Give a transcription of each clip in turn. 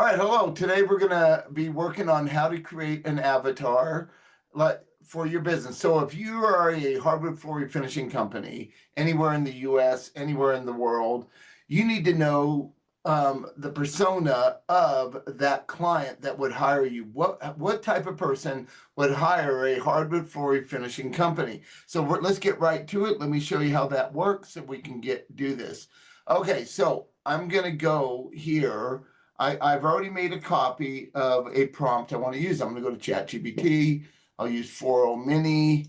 right, hello. Today we're going to be working on how to create an avatar for your business. So if you are a hardwood floor refinishing company anywhere in the US, anywhere in the world, you need to know the persona of that client that would hire you. What type of person would hire a hardwood floor refinishing company? So let's get right to it. Let me show you how that works so we can do this. Okay, so I'm going to go here. I've already made a copy of a prompt I want to use. I'm going to go to ChatGPT. I'll use 4.0 Mini,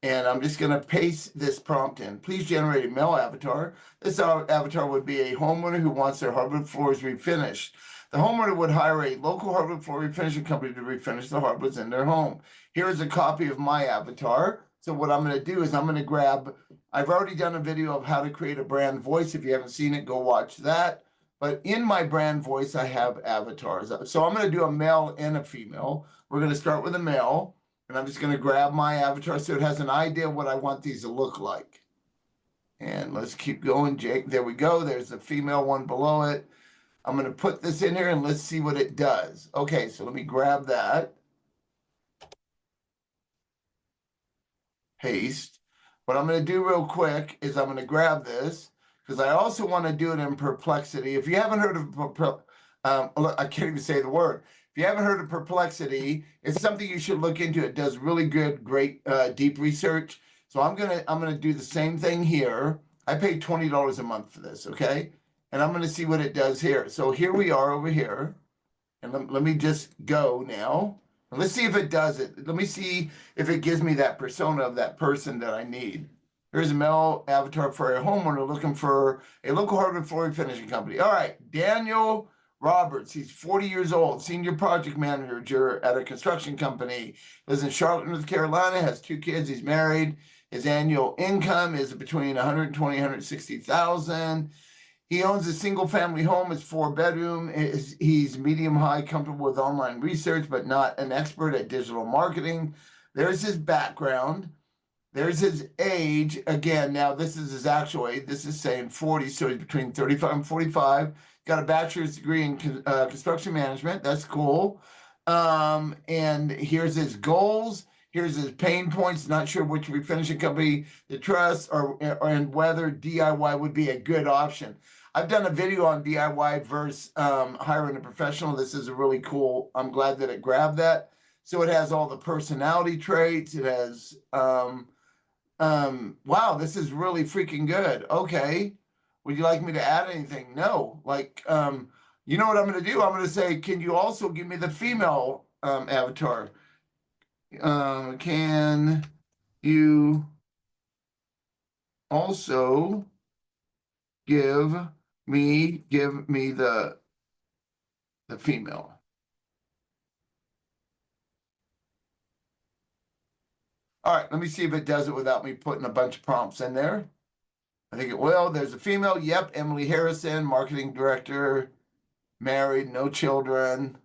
and I'm just going to paste this prompt in. Please generate a male avatar. This avatar would be a homeowner who wants their hardwood floors refinished. The homeowner would hire a local hardwood floor refinishing company to refinish the hardwoods in their home. Here is a copy of my avatar. So what I'm going to do is I'm going to grab, I've already done a video of how to create a brand voice. If you haven't seen it, go watch that. But in my brand voice, I have avatars. So I'm going to do a male and a female. We're going to start with a male, and I'm just going to grab my avatar so it has an idea what I want these to look like. And let's keep going, Jake. There we go. There's the female one below it. I'm going to put this in here, and let's see what it does. Okay, so let me grab that. Paste. What I'm going to do real quick is I'm going to grab this, because I also want to do it in Perplexity. If you haven't heard of, I can't even say the word. If you haven't heard of Perplexity, it's something you should look into. It does really good, great, deep research. So I'm gonna do the same thing here. I paid $20 a month for this, okay? And I'm gonna see what it does here. So here we are over here, and let me just go now. And let's see if it does it. Let me see if it gives me that persona of that person that I need. Here's a male avatar for a homeowner looking for a local hardwood flooring finishing company. All right, Daniel Roberts. He's 40 years old, senior project manager at a construction company. Lives in Charlotte, North Carolina, has 2 kids. He's married. His annual income is between 120 and 160,000. He owns a single-family home. It's 4-bedroom. He's medium-high, comfortable with online research, but not an expert at digital marketing. There's his background. There's his age. Again, now this is his actual age. This is saying 40, so he's between 35 and 45. Got a bachelor's degree in construction management. That's cool. And here's his goals. Here's his pain points. Not sure which refinishing company to trust and whether DIY would be a good option. I've done a video on DIY versus hiring a professional. This is a really cool. I'm glad that it grabbed that. So it has all the personality traits. It has wow, this is really freaking good. Okay. Would you like me to add anything? No. Like, you know what I'm going to do? I'm going to say, can you also give me the female avatar? Can you also give me the female? All right, let me see if it does it without me putting a bunch of prompts in there. I think it will. There's a female. Yep, Emily Harrison, marketing director, married, no children.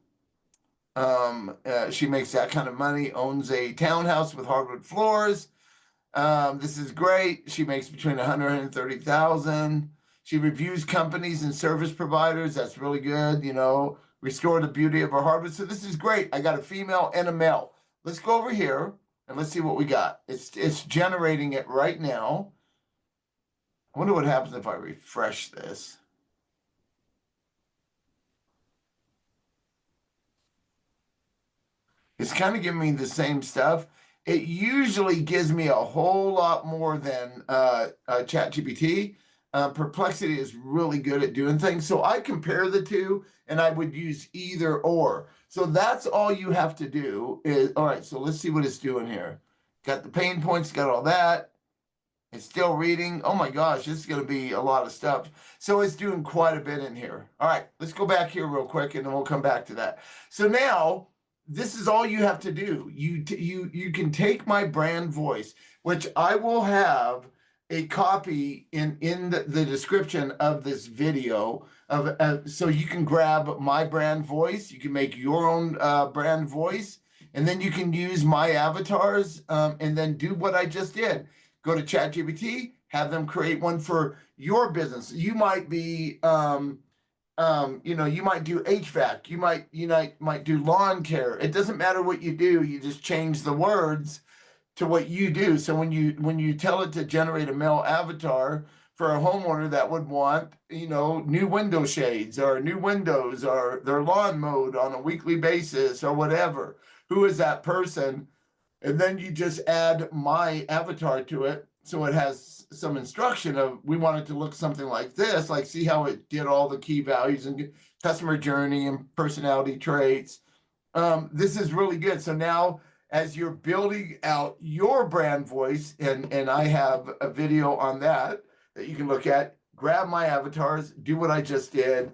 She makes that kind of money, owns a townhouse with hardwood floors. This is great. She makes between 100 and 130,000. She reviews companies and service providers. That's really good, you know, restore the beauty of her hardwood. So this is great. I got a female and a male. Let's go over here and let's see what we got. It's generating it right now. I wonder what happens if I refresh this. It's kind of giving me the same stuff. It usually gives me a whole lot more than ChatGPT. Perplexity is really good at doing things. So I compare the two, and I would use either or. So that's all you have to do is, all right, so let's see what it's doing here. Got the pain points, got all that. It's still reading. Oh my gosh, this is going to be a lot of stuff. So it's doing quite a bit in here. All right, let's go back here real quick, and then we'll come back to that. So now, this is all you have to do. You can take my brand voice, which I will have a copy in the description of this video of so you can grab my brand voice. You can make your own brand voice, and then you can use my avatars and then do what I just did. Go to ChatGPT, have them create one for your business. You might be You might do HVAC, you might do lawn care. It doesn't matter what you do, you just change the words to what you do. So when you tell it to generate a male avatar for a homeowner that would want, new window shades or new windows or their lawn mowed on a weekly basis or whatever, who is that person? And then you just add my avatar to it. So it has some instruction of, we want it to look something like this, like see how it did all the key values and customer journey and personality traits. This is really good. So now as you're building out your brand voice, and I have a video on that you can look at, grab my avatars, do what I just did.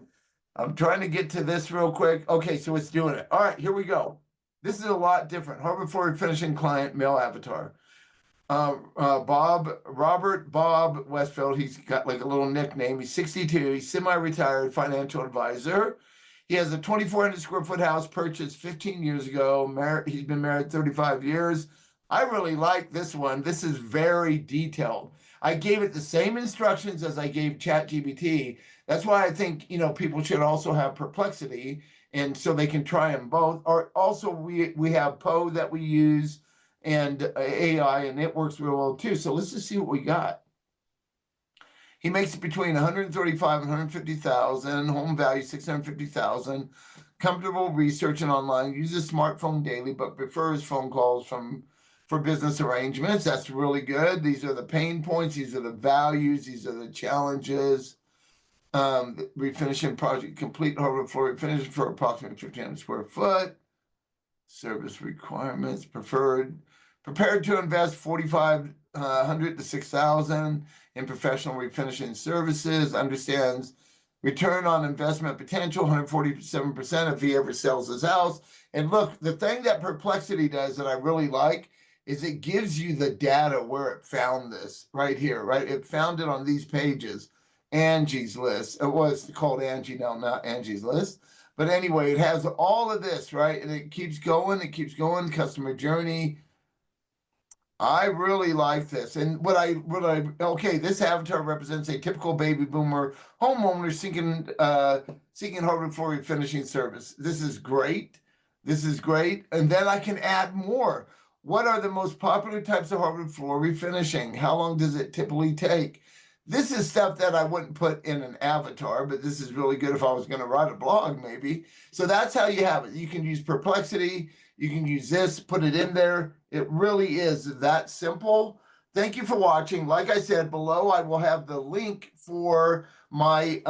I'm trying to get to this real quick. Okay, so it's doing it. All right, here we go. This is a lot different. Hardwood Floor Refinishing client, male avatar. Robert Bob Westfield, he's got like a little nickname. He's 62, he's semi-retired financial advisor. He has a 2,400 square foot house purchased 15 years ago. He's been married 35 years. I really like this one. This is very detailed. I gave it the same instructions as I gave ChatGPT. That's why I think, people should also have Perplexity, and so they can try them both. Or also we have Poe that we use, and AI, and it works real well too. So let's just see what we got. He makes it between 135 and 150,000, home value 650,000. Comfortable researching online, uses smartphone daily, but prefers phone calls for business arrangements. That's really good. These are the pain points. These are the values. These are the challenges. Refinishing project complete, hardwood floor refinish for approximately 1,500 square foot. Service requirements prepared to invest 4,500 to 6,000 in professional refinishing services. Understands return on investment potential 147% if he ever sells his house. And look, the thing that Perplexity does that I really like is it gives you the data where it found this right here, right? It found it on these pages. Angie's List. It was called Angie now, not Angie's List. But anyway, it has all of this, right? And it keeps going, customer journey. I really like this. And okay, this avatar represents a typical baby boomer homeowner seeking hardwood floor refinishing service. This is great. And then I can add more. What are the most popular types of hardwood floor refinishing? How long does it typically take? This is stuff that I wouldn't put in an avatar, but this is really good if I was going to write a blog, maybe. So that's how you have it. You can use Perplexity. You can use this, put it in there. It really is that simple. Thank you for watching. Like I said, below I will have the link for my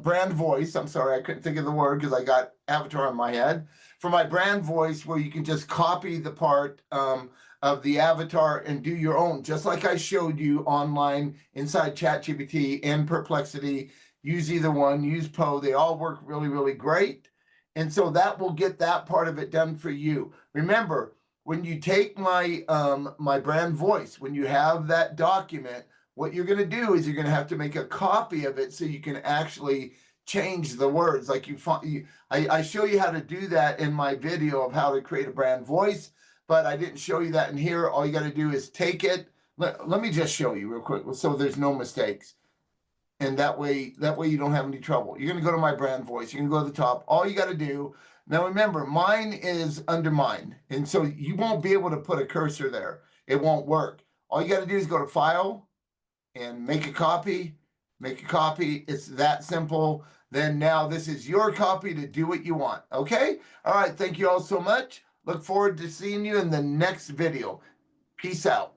brand voice. I'm sorry, I couldn't think of the word because I got avatar in my head. For my brand voice, where you can just copy the part of the avatar and do your own, just like I showed you online inside ChatGPT and Perplexity. Use either one, use Poe. They all work really, really great. And so that will get that part of it done for you. Remember, when you take my my brand voice, when you have that document, what you're going to do is you're going to have to make a copy of it so you can actually change the words. Like I show you how to do that in my video of how to create a brand voice, but I didn't show you that in here. All you got to do is take it. Let me just show you real quick so there's no mistakes. And that way you don't have any trouble. You're going to go to my brand voice. You're going to go to the top. All you got to do, now remember, mine is under mine. And so you won't be able to put a cursor there. It won't work. All you got to do is go to File and make a copy. Make a copy. It's that simple. Then now this is your copy to do what you want. Okay? All right. Thank you all so much. Look forward to seeing you in the next video. Peace out.